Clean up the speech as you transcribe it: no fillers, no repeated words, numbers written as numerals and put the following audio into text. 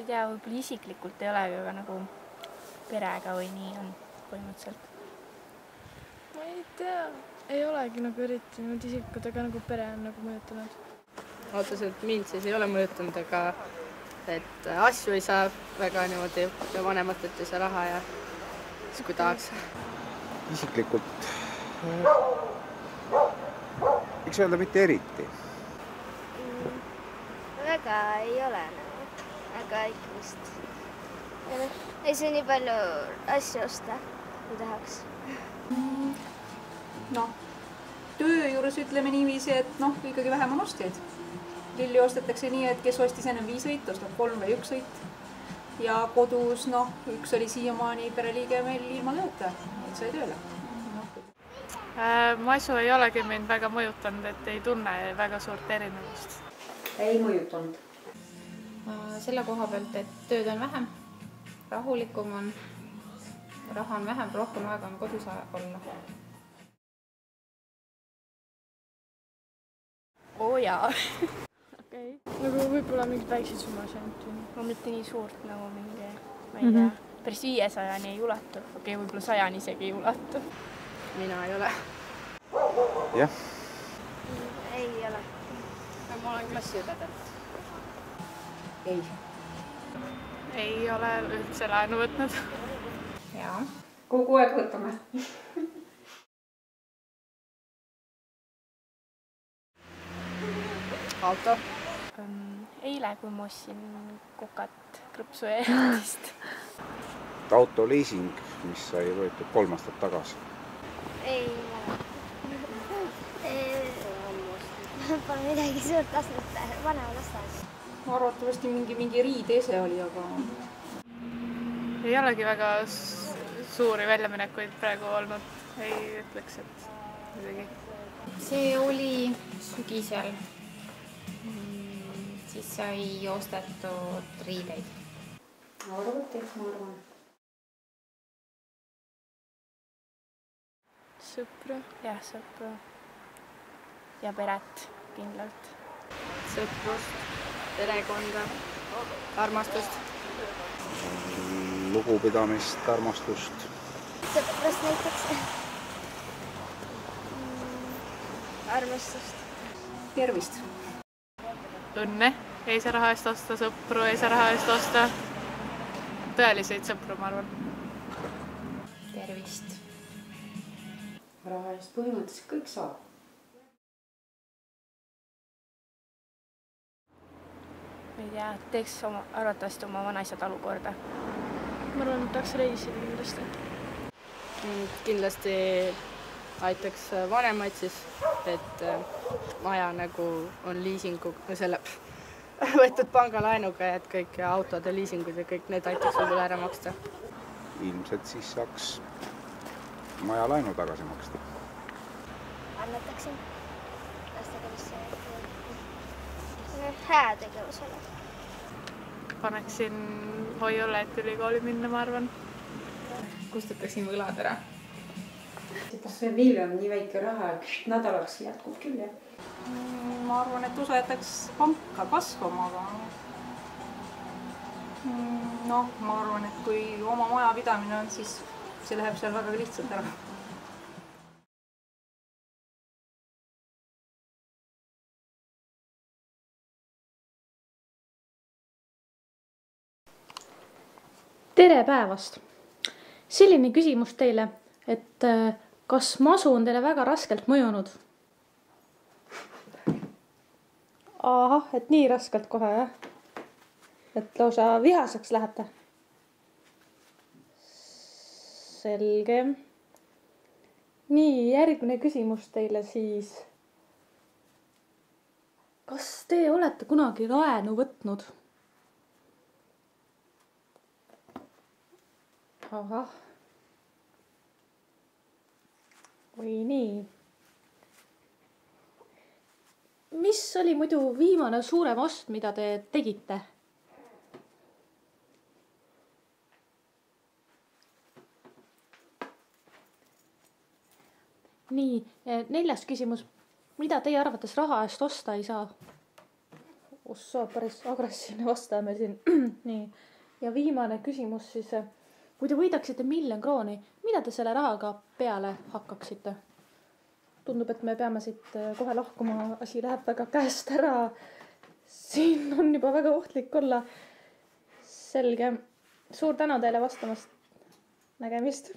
ei tea, võib-olla isiklikult ei olegi, aga nagu perega või nii on põhimõtteliselt. Ma ei tea, ei olegi nagu eriti nüüd isiklikud, aga nagu pere on nagu mõjutanud. Otseselt mind siis ei ole mõjutanud, aga et asju ei saa väga niimoodi ja vanematelt ei saa raha ja siis kui tahaks. Isiklikult võiks öelda mitte eriti. Väga ei ole nagu, aga ikka vist. Ei saa nii palju asju osta, kui tahaks. Noh, töö juures ütleme niiviisi, et noh, ikkagi vähem on ostjaid. Lilli ostetakse nii, et kes ostis ennem 5 sõit, ostab 3 või 1 sõit. Ja kodus, noh, üks oli siiamaani pereliige meil ilma tööta, et sai tööle. Masu ei olegi mind väga mõjutanud, et ei tunne väga suurt erinevust. Ei mõjutanud. Selle koha pealt, et tööd on vähem, rahulikum on, raha on vähem, rohkem aega on kodus olla. Oo jaa. Okay. Nagu võib-olla mingid väiksed summas ainult. No mitte nii suurt nagu mingi, ma ei tea, päris 500-ni ei ulatu. Okei, võib-olla 100-ni isegi ei ulatu. Mina ei ole. Jah. Ei ole. Ma olen klassiõdedelt. Ei. Ei ole üldse laenu võtnud. Jaa. Kogu aeg võtame. Auto. Eile, kui ma ostsin kokat krõpsu eestist. Autoliising, mis sai võetud 3 aastat tagasi. Ei ole. Pole midagi suurt astmet vanemal ostas. Arvatavasti mingi riideese oli, aga... Ei olegi väga suuri väljaminekuid praegu olnud. Ei ütleks, et midagi. See oli sügisel. Siis sai ostetud riideid. Arvuti, ma arvan. Sõpru. Jah, sõpru. Ja peret kindlalt. Sõprust, perekonda, armastust. Lugupidamist, armastust. Sõprust näiteks. Armastust. Tervist. Õnne ei saa raha eest osta, sõpru ei saa raha eest osta. Tõeliseid sõpru, ma arvan. Tervist. Raha eest põhimõtteliselt kõik saab. Ma ei tea, teeks arvatavasti oma vanaisa talu korda. Ma arvan, et tahaks reisida kindlasti. Kindlasti aitaks vanemaid siis, et maja nagu on liisingu, selle võetud pangalaenuga ja et kõik autode liisingud ja kõik need aitaks võib-olla ära maksta. Ilmselt siis saaks maja laenu tagasi maksta. Annetaksin lastekodisse häätegevusele. Paneksin hoiule, et ülikooli minna, ma arvan. Kustutaksin võlad ära. See miljon nii väike raha, et nädalaks jätkub küll, jah? Ma arvan, et osa jätaks panka kasvama, aga noh, ma arvan, et kui oma maja pidamine on, siis see läheb seal väga lihtsalt ära. Tere päevast! Selline küsimus teile, et kas masu on teile väga raskelt mõjunud? Ahah, et nii raskelt kohe, jah? Et lausa vihaseks lähete? Selge. Nii, järgmine küsimus teile siis. Kas te olete kunagi laenu võtnud? Ahah. Või nii. Mis oli muidu viimane suurem ost, mida te tegite? Nii, 4. küsimus. Mida teie arvates raha eest osta ei saa? Ossa, päris agressiivne vastaja meil siin. Nii. Ja viimane küsimus siis. Kui te võidaksite 1 000 000 krooni, mida te selle rahaga peale hakkaksite? Tundub, et me peame siit kohe lahkuma. Asi läheb väga käest ära. Siin on juba väga ohtlik olla. Selge. Suur tänu teile vastamast. Nägemist.